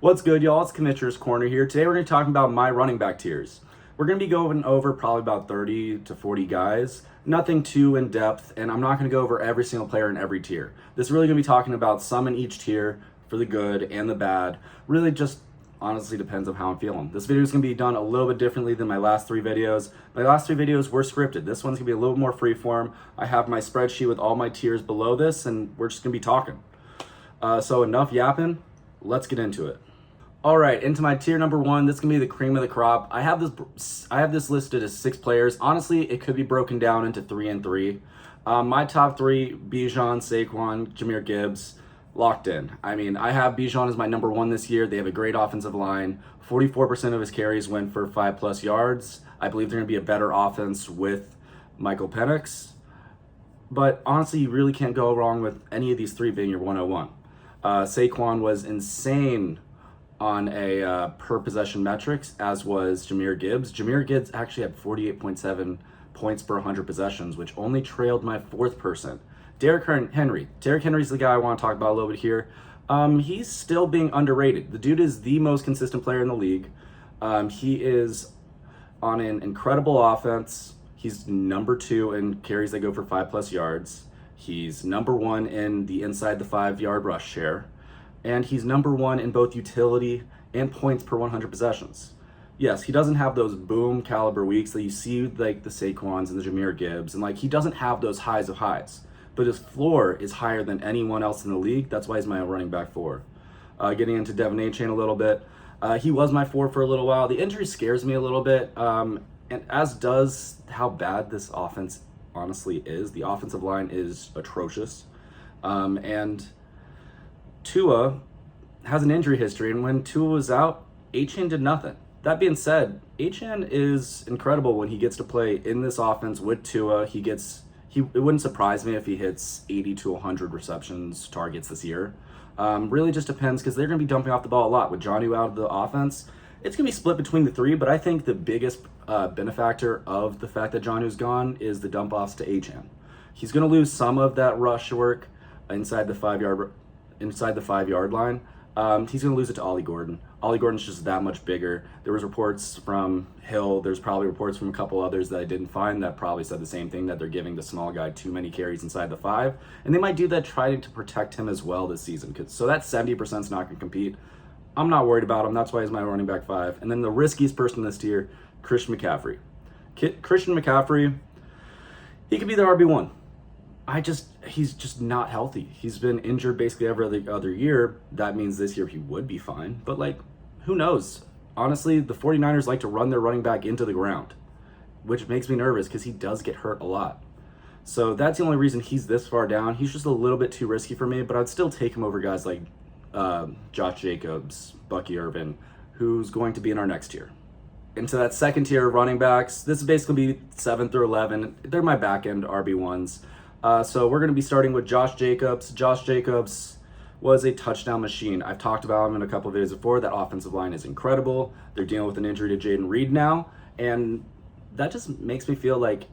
What's good, y'all? It's Commissioner's Corner here. Today we're going to be talking about my running back tiers. We're going to be going over probably about 30 to 40 guys. Nothing too in depth, and I'm not going to go over every single player in every tier. This is really going to be talking about some in each tier for the good and the bad. Really just honestly depends on how I'm feeling. This video is going to be done a little bit differently than my last three videos. My last three videos were scripted. This one's going to be a little more freeform. I have my spreadsheet with all my tiers below this, and we're just going to be talking. So enough yapping. Let's get into it. All right, into my tier number one. This is gonna be the cream of the crop. I have this listed as 6 players. Honestly, it could be broken down into 3 and 3. My top 3: Bijan, Saquon, Jahmyr Gibbs, locked in. I mean, I have Bijan as my number 1 this year. They have a great offensive line. 44% of his carries went for 5+ yards. I believe they're gonna be a better offense with Michael Penix. But honestly, you really can't go wrong with any of these 3 being your 101. Saquon was insane on a per possession metrics, as was Jahmyr Gibbs. Jahmyr Gibbs actually had 48.7 points per 100 possessions, which only trailed my 4th person, Derrick Henry. Derrick Henry's the guy I want to talk about a little bit here. He's still being underrated. The dude is the most consistent player in the league. He is on an incredible offense. He's number 2 in carries that go for 5+ yards. He's number 1 in the inside the 5-yard rush share. And he's number 1 in both utility and points per 100 possessions. Yes, he doesn't have those boom caliber weeks that you see like the Saquons and the Jahmyr Gibbs, and like he doesn't have those highs of highs. But his floor is higher than anyone else in the league. That's why he's my running back 4. Getting into Devin Achane a little bit, he was my 4 for a little while. The injury scares me a little bit, and as does how bad this offense honestly is. The offensive line is atrocious, and Tua has an injury history, and when Tua was out, Achane did nothing. That being said, Achane is incredible when he gets to play in this offense with Tua. It wouldn't surprise me if he hits 80 to 100 receptions targets this year. Really just depends, because they're going to be dumping off the ball a lot. With Jonnu out of the offense, it's going to be split between the 3, but I think the biggest benefactor of the fact that Jonnu's gone is the dump offs to Achane. He's going to lose some of that rush work inside the 5-yard line. He's going to lose it to Ollie Gordon. Ollie Gordon's just that much bigger. There was reports from Hill. There's probably reports from a couple others that I didn't find that probably said the same thing, that they're giving the small guy too many carries inside the 5. And they might do that trying to protect him as well this season. So that 70% is not going to compete. I'm not worried about him. That's why he's my running back 5. And then the riskiest person in this tier, Christian McCaffrey. Christian McCaffrey, he could be the RB1. He's just not healthy. He's been injured basically every other year. That means this year he would be fine. But, who knows? Honestly, the 49ers like to run their running back into the ground, which makes me nervous because he does get hurt a lot. So that's the only reason he's this far down. He's just a little bit too risky for me, but I'd still take him over guys like Josh Jacobs, Bucky Irvin, who's going to be in our next tier. Into that second tier of running backs, this is basically 7 through 11. They're my back-end RB1s. So we're going to be starting with Josh Jacobs. Josh Jacobs was a touchdown machine. I've talked about him in a couple of videos before. That offensive line is incredible. They're dealing with an injury to Jaden Reed now, and that just makes me feel like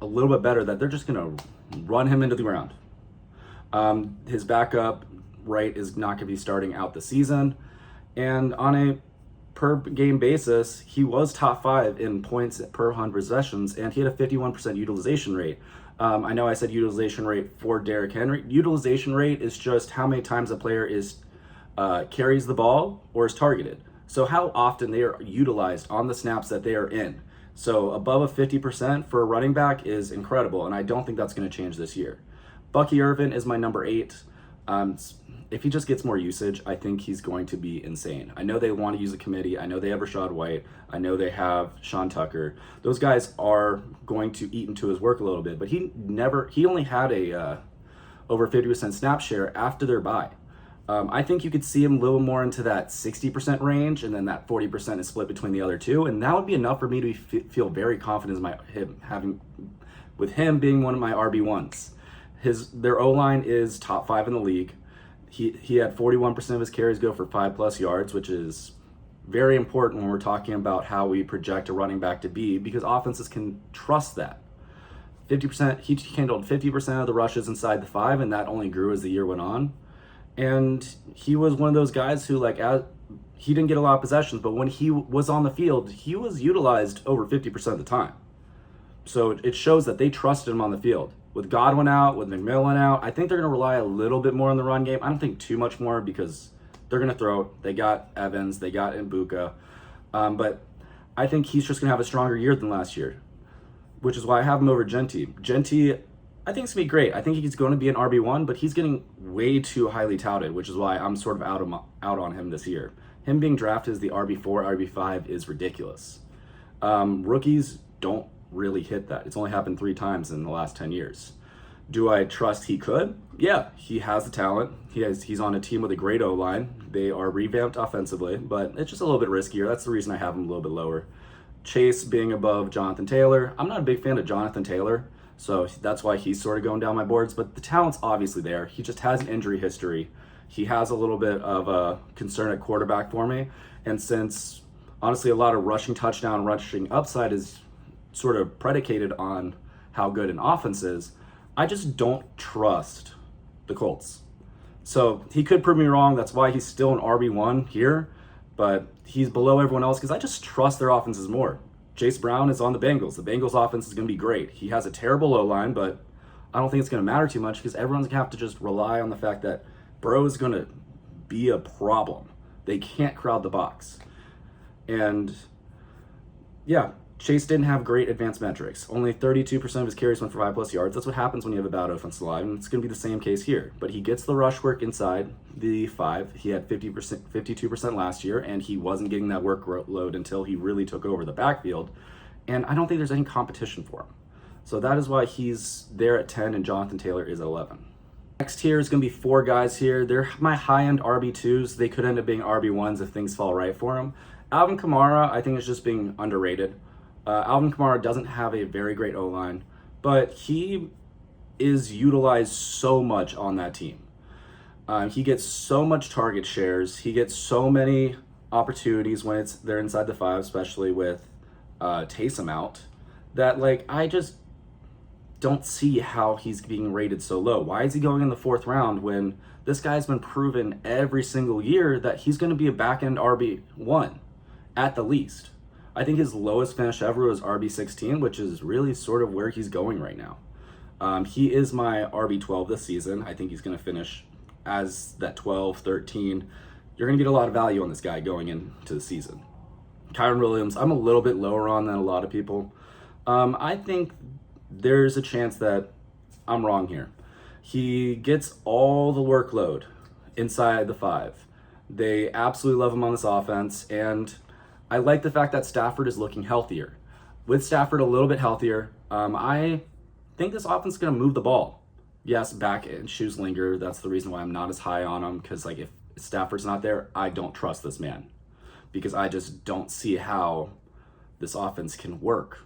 a little bit better that they're just going to run him into the ground. His backup, Wright, is not going to be starting out the season, and on a per game basis, he was top 5 in points per 100 possessions, and he had a 51% utilization rate. I know I said utilization rate for Derrick Henry. Utilization rate is just how many times a player carries the ball or is targeted. So how often they are utilized on the snaps that they are in. So above a 50% for a running back is incredible, and I don't think that's going to change this year. Bucky Irvin is my number 8. If he just gets more usage, I think he's going to be insane. I know they want to use a committee. I know they have Rachaad White. I know they have Sean Tucker. Those guys are going to eat into his work a little bit, but he only had a over 50% snap share after their bye. I think you could see him a little more into that 60% range, and then that 40% is split between the other 2, and that would be enough for me to feel very confident with him being one of my RB1s. Their O-line is top 5 in the league. He had 41% of his carries go for 5+ yards, which is very important when we're talking about how we project a running back to be, because offenses can trust that. 50%, he handled 50% of the rushes inside the 5, and that only grew as the year went on. And he was one of those guys who, he didn't get a lot of possessions, but when he was on the field, he was utilized over 50% of the time. So it shows that they trusted him on the field. With Godwin out, with McMillan out, I think they're going to rely a little bit more on the run game. I don't think too much more because they're going to throw it. They got Evans, they got Mbuka. But I think he's just going to have a stronger year than last year, which is why I have him over Genty. Genty, I think it's going to be great. I think he's going to be an RB1, but he's getting way too highly touted, which is why I'm sort of out on him this year. Him being drafted as the RB4, RB5 is ridiculous. Rookies don't really hit that. It's only happened 3 times in the last 10 years. Do I trust he could? Yeah, he has the talent. He's on a team with a great O-line. They are revamped offensively, but it's just a little bit riskier. That's the reason I have him a little bit lower. Chase being above Jonathan Taylor. I'm not a big fan of Jonathan Taylor, so that's why he's sort of going down my boards, but the talent's obviously there. He just has an injury history. He has a little bit of a concern at quarterback for me, and since honestly a lot of rushing touchdown, rushing upside is sort of predicated on how good an offense is, I just don't trust the Colts. So he could prove me wrong. That's why he's still an RB1 here, but he's below everyone else because I just trust their offenses more. Chase Brown is on the Bengals. The Bengals offense is going to be great. He has a terrible O-line, but I don't think it's going to matter too much because everyone's going to have to just rely on the fact that Burrow is going to be a problem. They can't crowd the box. And yeah, Chase didn't have great advanced metrics. Only 32% of his carries went for 5+ yards. That's what happens when you have a bad offensive line, and it's going to be the same case here. But he gets the rush work inside the 5. He had 52% last year, and he wasn't getting that workload until he really took over the backfield. And I don't think there's any competition for him. So that is why he's there at 10, and Jonathan Taylor is at 11. Next here is going to be 4 guys here. They're my high-end RB2s. They could end up being RB1s if things fall right for him. Alvin Kamara, I think, is just being underrated. Alvin Kamara doesn't have a very great O-line, but he is utilized so much on that team. He gets so much target shares. He gets so many opportunities when they're inside the 5, especially with Taysom out, that I just don't see how he's being rated so low. Why is he going in the 4th round when this guy's been proven every single year that he's going to be a back-end RB1 at the least? I think his lowest finish ever was RB16, which is really sort of where he's going right now. He is my RB12 this season. I think he's going to finish as that 12, 13. You're going to get a lot of value on this guy going into the season. Kyren Williams, I'm a little bit lower on than a lot of people. I think there's a chance that I'm wrong here. He gets all the workload inside the 5. They absolutely love him on this offense, and I like the fact that Stafford is looking healthier. With Stafford a little bit healthier, I think this offense is going to move the ball. Yes, back and shoes linger. That's the reason why I'm not as high on him, because if Stafford's not there, I don't trust this man, because I just don't see how this offense can work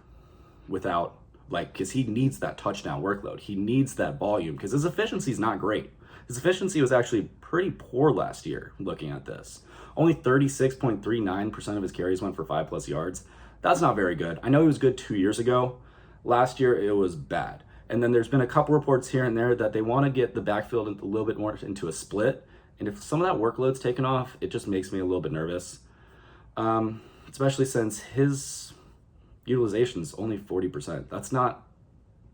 without, because he needs that touchdown workload. He needs that volume because his efficiency is not great. His efficiency was actually pretty poor last year, looking at this. Only 36.39% of his carries went for 5+ yards. That's not very good. I know he was good 2 years ago. Last year, it was bad. And then there's been a couple reports here and there that they want to get the backfield a little bit more into a split. And if some of that workload's taken off, it just makes me a little bit nervous. Especially since his utilization is only 40%. That's not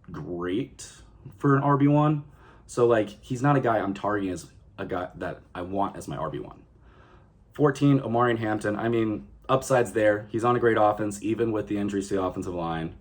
great for an RB1. So he's not a guy I'm targeting as a guy that I want as my RB1. 14, Omarion Hampton. I mean, upside's there. He's on a great offense, even with the injuries to the offensive line.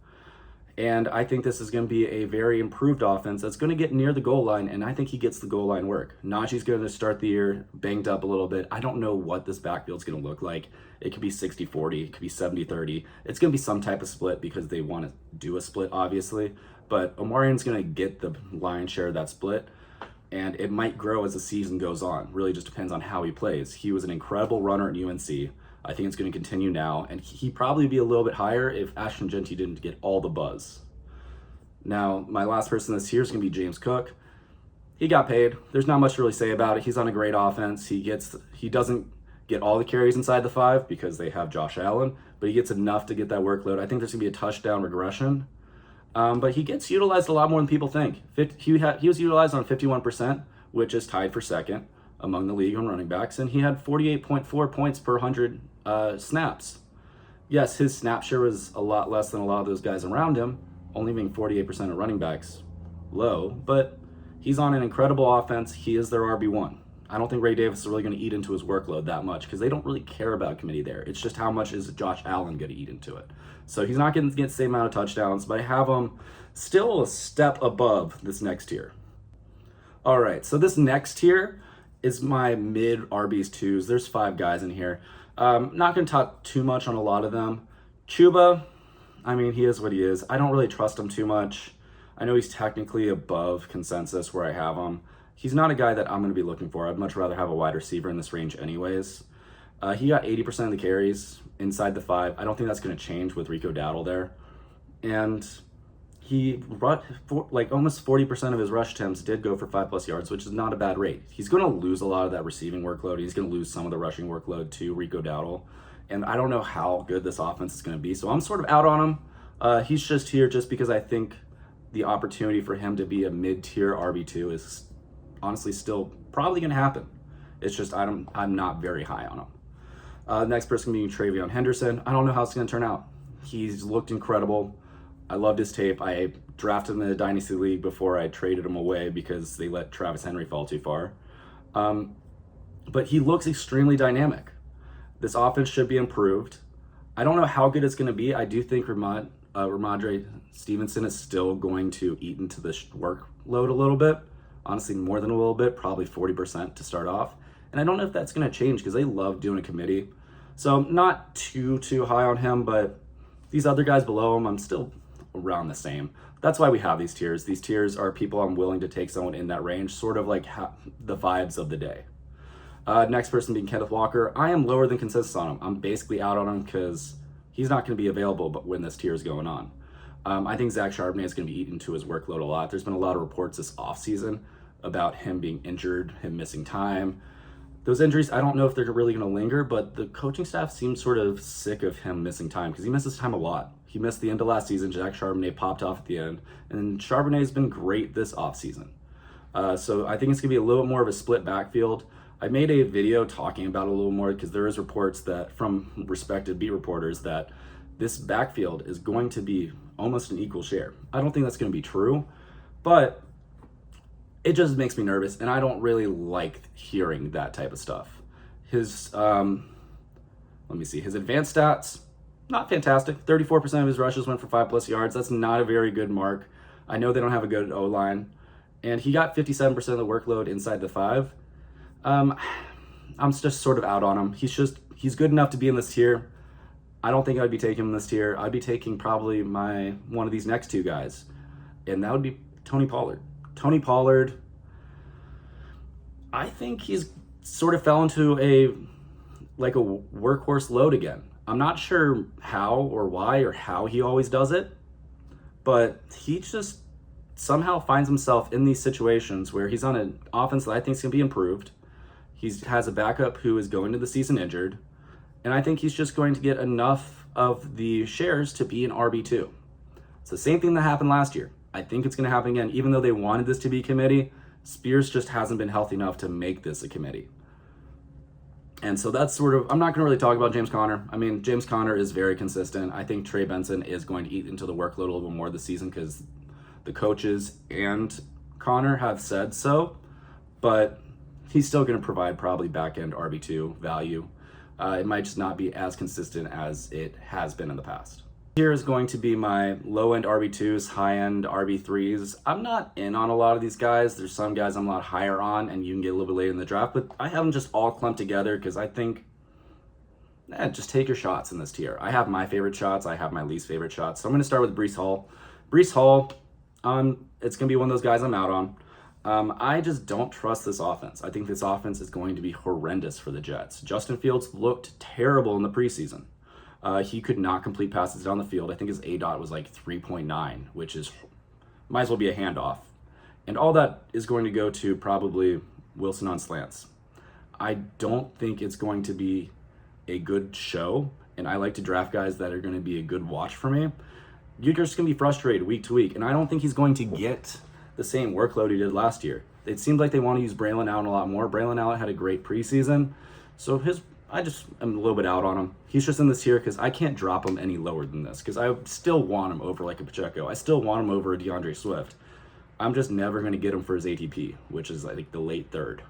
And I think this is going to be a very improved offense that's going to get near the goal line, and I think he gets the goal line work. Najee's going to start the year banged up a little bit. I don't know what this backfield's going to look like. It could be 60-40. It could be 70-30. It's going to be some type of split because they want to do a split, obviously. But Omarion's going to get the lion's share of that split, and it might grow as the season goes on. Really just depends on how he plays. He was an incredible runner at UNC. I think it's going to continue now, and he'd probably be a little bit higher if Ashton Jeanty didn't get all the buzz. Now, my last person this year is going to be James Cook. He got paid. There's not much to really say about it. He's on a great offense. He doesn't get all the carries inside the 5 because they have Josh Allen, but he gets enough to get that workload. I think there's going to be a touchdown regression. But he gets utilized a lot more than people think. He was utilized on 51%, which is tied for second. among the league on running backs, and he had 48.4 points per 100 snaps. Yes, his snap share was a lot less than a lot of those guys around him, only being 48% of running backs low, but he's on an incredible offense. He is their RB1. I don't think Ray Davis is really going to eat into his workload that much because they don't really care about committee there. It's just how much is Josh Allen going to eat into it. So he's not going to get the same amount of touchdowns, but I have him still a step above this next tier. All right, so this next tier is my mid RBs 2s. There's 5 guys in here. Not going to talk too much on a lot of them. Chuba, I mean, he is what he is. I don't really trust him too much. I know he's technically above consensus where I have him. He's not a guy that I'm going to be looking for. I'd much rather have a wide receiver in this range anyways. He got 80% of the carries inside the 5. I don't think that's going to change with Rico Dowdle there. And he like almost 40% of his rush attempts did go for 5+ yards, which is not a bad rate. He's going to lose a lot of that receiving workload. He's going to lose some of the rushing workload to Rico Dowdle. And I don't know how good this offense is going to be. So I'm sort of out on him. He's just here just because I think the opportunity for him to be a mid-tier RB2 is honestly still probably going to happen. It's just I'm not very high on him. Next person being Travion Henderson. I don't know how it's going to turn out. He's looked incredible. I loved his tape. I drafted him in a Dynasty League before I traded him away because they let Travis Henry fall too far. But he looks extremely dynamic. This offense should be improved. I don't know how good it's going to be. I do think Rhamondre Stevenson is still going to eat into the workload a little bit. Honestly, more than a little bit, probably 40% to start off. And I don't know if that's going to change because they love doing a committee. So not too high on him, but these other guys below him, I'm still around the same. That's why we have these tiers. These tiers are people I'm willing to take someone in that range, sort of like the vibes of the day. Next person being Kenneth Walker. I am lower than consensus on him. I'm basically out on him because he's not going to be available but when this tier is going on. I think Zach Charbonnet is going to be eaten to his workload a lot. There's been a lot of reports this offseason about him being injured, him missing time. Those injuries, I don't know if they're really going to linger, but the coaching staff seems sort of sick of him missing time because he misses time a lot. He missed the end of last season. Zach Charbonnet popped off at the end, and Charbonnet has been great this offseason. So I think it's going to be a little bit more of a split backfield. I made a video talking about it a little more because there is reports that from respected beat reporters that this backfield is going to be almost an equal share. I don't think that's going to be true, but it just makes me nervous, and I don't really like hearing that type of stuff. His, let me see, his advanced stats, not fantastic. 34% of his rushes went for 5+ yards. That's not a very good mark. I know they don't have a good O-line, and he got 57% of the workload inside the 5. I'm just sort of out on him. He's good enough to be in this tier. I don't think I'd be taking him in this tier. I'd be taking probably one of these next 2 guys, and that would be Tony Pollard. Tony Pollard, I think he's sort of fell into a workhorse load again. I'm not sure how or why or how he always does it, but he just somehow finds himself in these situations where he's on an offense that I think is going to be improved. He has a backup who is going to the season injured, and I think he's just going to get enough of the shares to be an RB2. It's the same thing that happened last year. I think it's going to happen again. Even though they wanted this to be a committee, Spears just hasn't been healthy enough to make this a committee. And so that's sort of, I'm not going to really talk about James Conner. I mean, James Conner is very consistent. I think Trey Benson is going to eat into the workload a little bit more this season because the coaches and Conner have said so, but he's still going to provide probably back-end RB2 value. It might just not be as consistent as it has been in the past. Here is going to be my low-end RB2s, high-end RB3s. I'm not in on a lot of these guys. There's some guys I'm a lot higher on, and you can get a little bit later in the draft, but I have them just all clumped together because I think, just take your shots in this tier. I have my favorite shots. I have my least favorite shots. So I'm going to start with Breece Hall. Breece Hall, it's going to be one of those guys I'm out on. I just don't trust this offense. I think this offense is going to be horrendous for the Jets. Justin Fields looked terrible in the preseason. He could not complete passes down the field. I think his ADOT was like 3.9, which is might as well be a handoff. And all that is going to go to probably Wilson on slants. I don't think it's going to be a good show, and I like to draft guys that are going to be a good watch for me. You're just going to be frustrated week to week, and I don't think he's going to get the same workload he did last year. it seems like they want to use Braylon Allen a lot more. Braylon Allen had a great preseason, so I just am a little bit out on him. He's just in this tier because I can't drop him any lower than this because I still want him over like a Pacheco. I still want him over a DeAndre Swift. I'm just never going to get him for his ATP, which is I think the late third.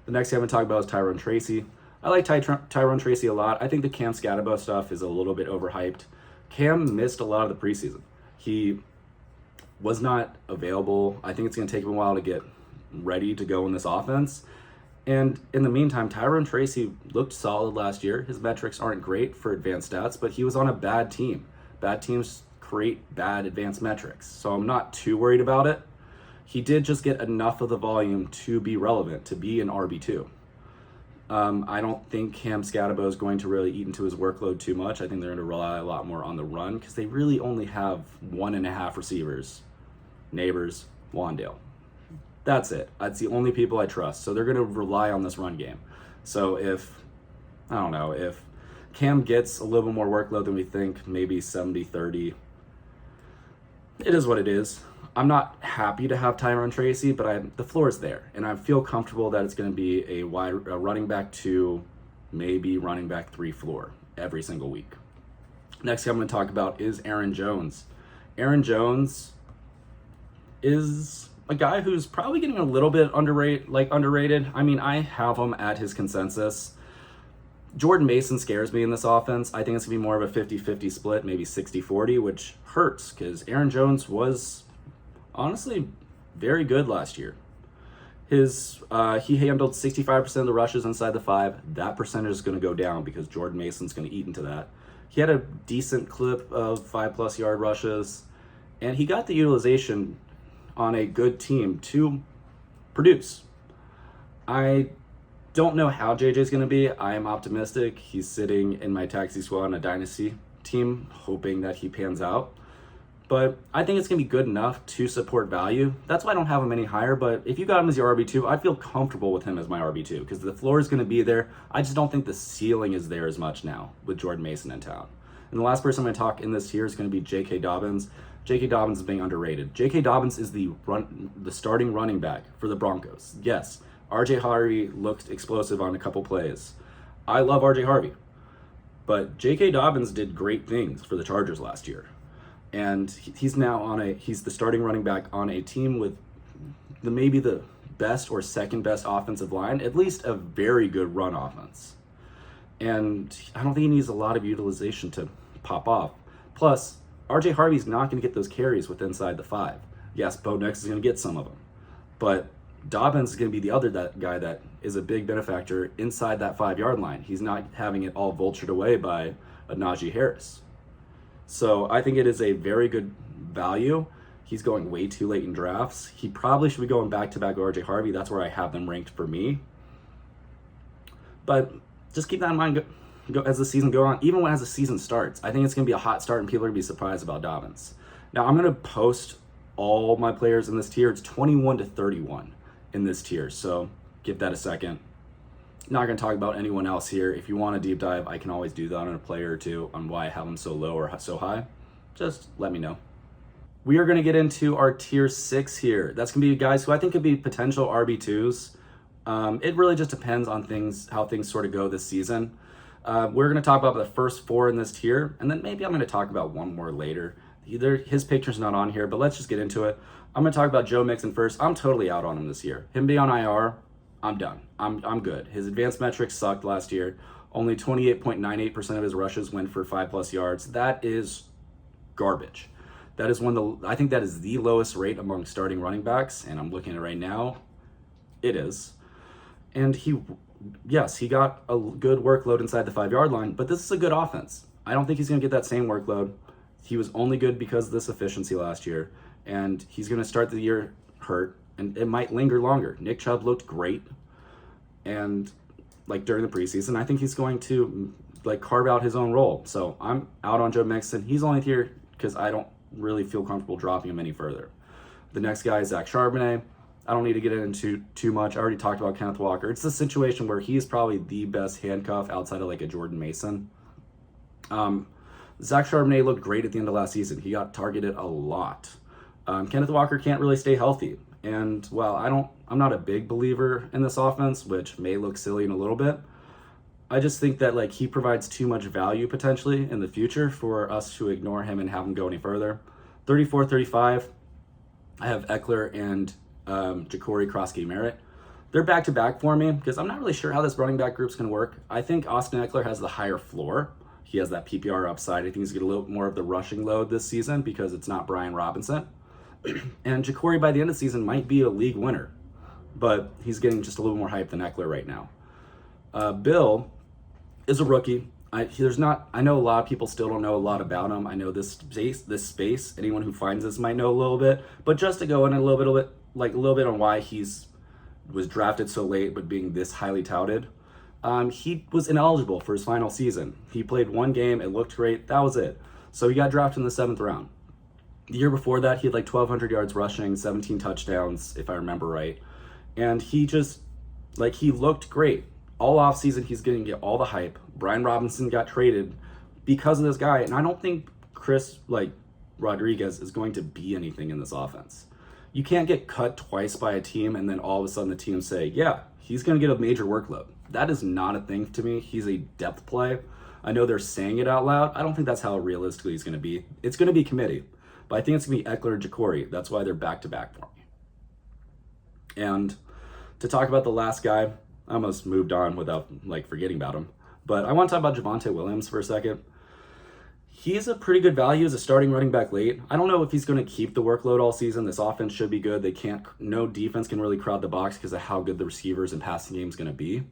The next guy I'm going to talk about is Tyrone Tracy. I like Tyrone Tracy a lot. I think the Cam Scatabo stuff is a little bit overhyped. Cam missed a lot of the preseason. He was not available. I think it's going to take him a while to get ready to go in this offense. And in the meantime, Tyrone Tracy looked solid last year. His metrics aren't great for advanced stats, but he was on a bad team. Bad teams create bad advanced metrics. So I'm not too worried about it. He did just get enough of the volume to be relevant, to be an RB2. I don't think Cam Scatabo is going to really eat into his workload too much. I think they're going to rely a lot more on the run because they really only have 1.5 receivers. Neighbors, Wandale. That's it. That's the only people I trust. So they're going to rely on this run game. So if Cam gets a little bit more workload than we think, maybe 70-30, it is what it is. I'm not happy to have Tyrone Tracy, but the floor is there, and I feel comfortable that it's going to be a running back 2, maybe running back 3 floor every single week. Next guy I'm going to talk about is Aaron Jones. Aaron Jones is a guy who's probably getting a little bit underrated. I mean, I have him at his consensus. Jordan Mason scares me in this offense. I think it's going to be more of a 50-50 split, maybe 60-40, which hurts because Aaron Jones was honestly very good last year. He handled 65% of the rushes inside the 5. That percentage is going to go down because Jordan Mason's going to eat into that. He had a decent clip of 5+ yard rushes, and he got the utilization on a good team to produce. I don't know how JJ's going to be. I am optimistic. He's sitting in my taxi squad on a dynasty team, hoping that he pans out. But I think it's going to be good enough to support value. That's why I don't have him any higher. But if you got him as your RB2, I feel comfortable with him as my RB2 because the floor is going to be there. I just don't think the ceiling is there as much now with Jordan Mason in town. And the last person I'm going to talk in this here is going to be J.K. Dobbins. J.K. Dobbins is being underrated. J.K. Dobbins is the starting running back for the Broncos. Yes, R.J. Harvey looked explosive on a couple plays. I love R.J. Harvey. But J.K. Dobbins did great things for the Chargers last year. And he's the starting running back on a team with maybe the best or second best offensive line, at least a very good run offense. And I don't think he needs a lot of utilization to pop off. Plus, R.J. Harvey's not going to get those carries with inside the 5. Yes, Bo Nix is going to get some of them. But Dobbins is going to be the other guy that is a big benefactor inside that 5-yard line. He's not having it all vultured away by a Najee Harris. So I think it is a very good value. He's going way too late in drafts. He probably should be going back-to-back with R.J. Harvey. That's where I have them ranked for me. But just keep that in mind as the season goes on. Even as the season starts, I think it's going to be a hot start and people are going to be surprised about Dobbins. Now, I'm going to post all my players in this tier. It's 21-31 in this tier, so give that a second. Not going to talk about anyone else here. If you want a deep dive, I can always do that on a player or two on why I have them so low or so high. Just let me know. We are going to get into our tier 6 here. That's going to be guys who I think could be potential RB2s. It really just depends on how things sort of go this season. We're going to talk about the first 4 in this tier, and then maybe I'm going to talk about one more later. His picture's not on here, but let's just get into it. I'm going to talk about Joe Mixon first. I'm totally out on him this year. Him being on IR, I'm done. I'm good. His advanced metrics sucked last year. Only 28.98% of his rushes went for 5+ yards. That is garbage. That is I think that is the lowest rate among starting running backs, and I'm looking at it right now. It is. And he got a good workload inside the 5-yard line, but this is a good offense. I don't think he's going to get that same workload. He was only good because of this efficiency last year, and he's going to start the year hurt, and it might linger longer. Nick Chubb looked great, and during the preseason, I think he's going to carve out his own role. So I'm out on Joe Mixon. He's only here because I don't really feel comfortable dropping him any further. The next guy is Zach Charbonnet. I don't need to get into too much. I already talked about Kenneth Walker. It's a situation where he's probably the best handcuff outside of a Jordan Mason. Zach Charbonnet looked great at the end of last season. He got targeted a lot. Kenneth Walker can't really stay healthy. And while I'm not a big believer in this offense, which may look silly in a little bit, I just think that like he provides too much value potentially in the future for us to ignore him and have him go any further. 34, 35, I have Eckler and Ja'Cory Krosky-Merritt. They're back-to-back for me because I'm not really sure how this running back group's going to work. I think Austin Eckler has the higher floor. He has that PPR upside. I think he's going to get a little more of the rushing load this season because it's not Brian Robinson. And Ja'Cory by the end of the season might be a league winner, but he's getting just a little more hype than Eckler right now. Bill is a rookie. I know a lot of people still don't know a lot about him. I know this space, anyone who finds this might know a little bit, but just to go in a little bit on why was drafted so late, but being this highly touted. He was ineligible for his final season. He played one game, it looked great, that was it. So he got drafted in the 7th round. The year before that, he had like 1,200 yards rushing, 17 touchdowns, if I remember right. And he looked great. All offseason, he's going to get all the hype. Brian Robinson got traded because of this guy, and I don't think Chris Rodriguez is going to be anything in this offense. You can't get cut twice by a team and then all of a sudden the team say, yeah, he's going to get a major workload. That is not a thing to me. He's a depth play. I know they're saying it out loud. I don't think that's how realistically he's going to be. It's going to be committee, but I think it's going to be Eckler and Ja'Cory. That's why they're back-to-back for me. And to talk about the last guy, I almost moved on without forgetting about him. But I want to talk about Javonte Williams for a second. He's a pretty good value as a starting running back late. I don't know if he's going to keep the workload all season. This offense should be good. No defense can really crowd the box because of how good the receivers and passing game is going to be.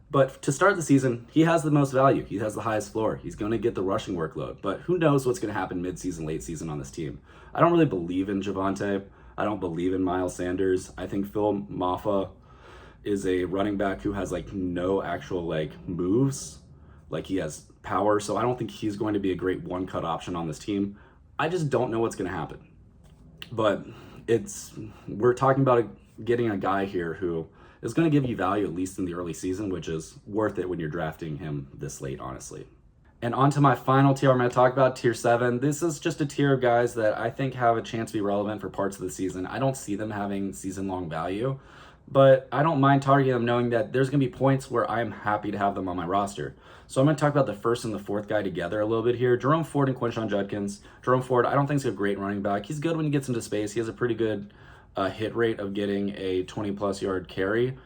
But to start the season, he has the most value. He has the highest floor. He's going to get the rushing workload. But who knows what's going to happen mid-season, late season on this team. I don't really believe in Javonte. I don't believe in Miles Sanders. I think Phil Maffa is a running back who has no actual moves. He has power, so I don't think he's going to be a great one-cut option on this team. I just don't know what's going to happen. But we're talking about getting a guy here who is going to give you value at least in the early season, which is worth it when you're drafting him this late, honestly. And on to my final tier, I'm going to talk about tier 7. This is just a tier of guys that I think have a chance to be relevant for parts of the season. I don't see them having season-long value, but I don't mind targeting them knowing that there's going to be points where I'm happy to have them on my roster. So I'm going to talk about the first and the fourth guy together a little bit here. Jerome Ford and Quinshon Judkins. Jerome Ford, I don't think he's a great running back. He's good when he gets into space. He has a pretty good hit rate of getting a 20-plus yard carry,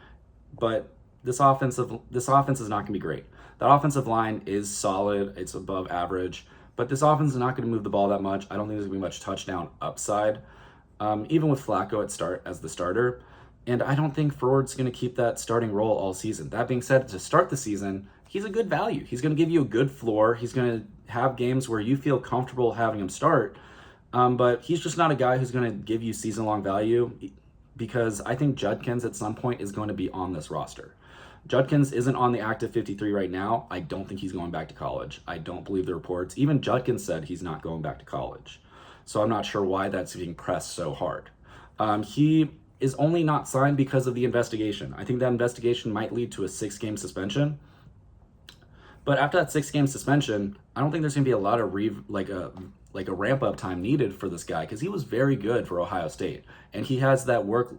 but this offense is not going to be great. That offensive line is solid. It's above average, but this offense is not going to move the ball that much. I don't think there's going to be much touchdown upside, even with Flacco as the starter. And I don't think Ford's going to keep that starting role all season. That being said, to start the season, he's a good value. He's going to give you a good floor. He's going to have games where you feel comfortable having him start. But he's just not a guy who's going to give you season-long value because I think Judkins at some point is going to be on this roster. Judkins isn't on the active 53 right now. I don't think he's going back to college. I don't believe the reports. Even Judkins said he's not going back to college. So I'm not sure why that's being pressed so hard. He is only not signed because of the investigation. I think that investigation might lead to a 6-game suspension. But after that 6-game suspension, I don't think there's going to be a lot of a ramp up time needed for this guy because he was very good for Ohio State, and he has that the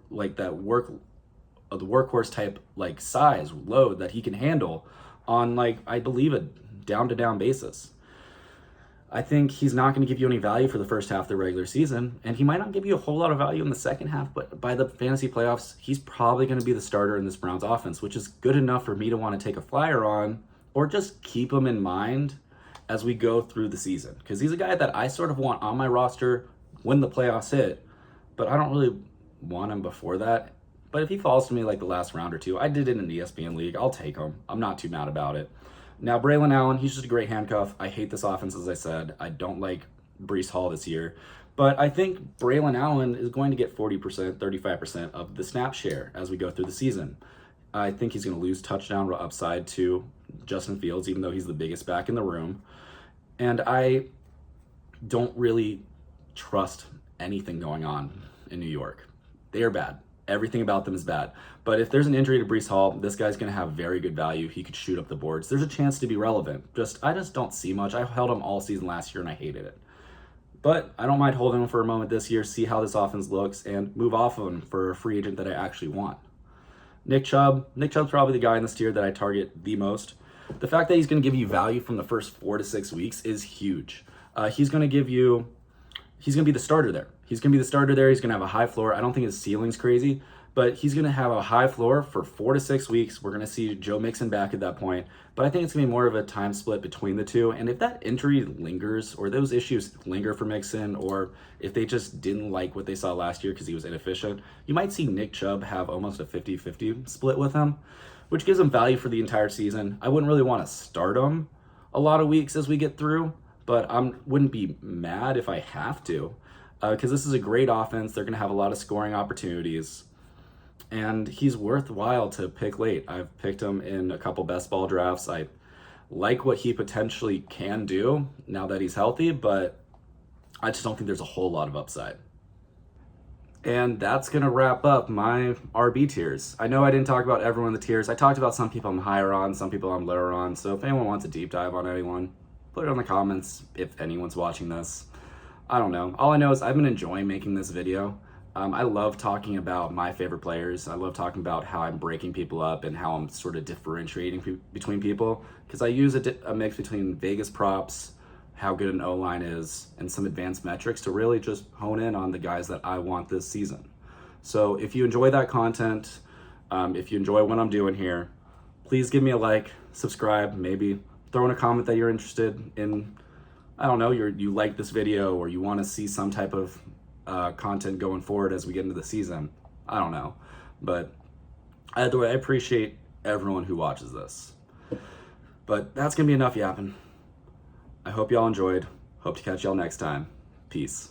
workhorse type size load that he can handle on I believe a down-to-down basis. I think he's not going to give you any value for the first half of the regular season, and he might not give you a whole lot of value in the second half, but by the fantasy playoffs, he's probably going to be the starter in this Browns offense, which is good enough for me to want to take a flyer on or just keep him in mind as we go through the season, because he's a guy that I sort of want on my roster when the playoffs hit, but I don't really want him before that. But if he falls to me the last round or two, I did it in the ESPN league, I'll take him. I'm not too mad about it. Now, Braylon Allen, he's just a great handcuff. I hate this offense, as I said. I don't like Breece Hall this year. But I think Braylon Allen is going to get 40%, 35% of the snap share as we go through the season. I think he's going to lose touchdown upside to Justin Fields, even though he's the biggest back in the room. And I don't really trust anything going on in New York. They are bad. Everything about them is bad. But if there's an injury to Breece Hall, this guy's going to have very good value. He could shoot up the boards. There's a chance to be relevant. I just don't see much. I held him all season last year and I hated it. But I don't mind holding him for a moment this year, see how this offense looks, and move off of him for a free agent that I actually want. Nick Chubb's probably the guy in this tier that I target the most. The fact that he's going to give you value from the first 4 to 6 weeks is huge. He's going to be the starter there. He's going to be the starter there. He's going to have a high floor. I don't think his ceiling's crazy, but he's going to have a high floor for 4 to 6 weeks. We're going to see Joe Mixon back at that point, but I think it's going to be more of a time split between the two. And if that injury lingers, or those issues linger for Mixon, or if they just didn't like what they saw last year because he was inefficient, you might see Nick Chubb have almost a 50-50 split with him, which gives him value for the entire season. I wouldn't really want to start him a lot of weeks as we get through, but I wouldn't be mad if I have to, because this is a great offense. They're going to have a lot of scoring opportunities, and he's worthwhile to pick late. I've picked him in a couple best ball drafts. I like what he potentially can do now that he's healthy, but I just don't think there's a whole lot of upside. And that's going to wrap up my RB tiers. I know I didn't talk about everyone in the tiers. I talked about some people I'm higher on, some people I'm lower on. So if anyone wants a deep dive on anyone, put it in the comments if anyone's watching this. I don't know. All I know is I've been enjoying making this video. I love talking about my favorite players. I love talking about how I'm breaking people up and how I'm sort of differentiating between people, because I use a mix between Vegas props, how good an O-line is, and some advanced metrics to really just hone in on the guys that I want this season. So if you enjoy that content, if you enjoy what I'm doing here, please give me a like, subscribe, maybe throw in a comment that you're interested in. I don't know, you like this video, or you want to see some type of content going forward as we get into the season. I don't know, but either way, I appreciate everyone who watches this. But that's gonna be enough yapping. I hope y'all enjoyed. Hope to catch y'all next time. Peace.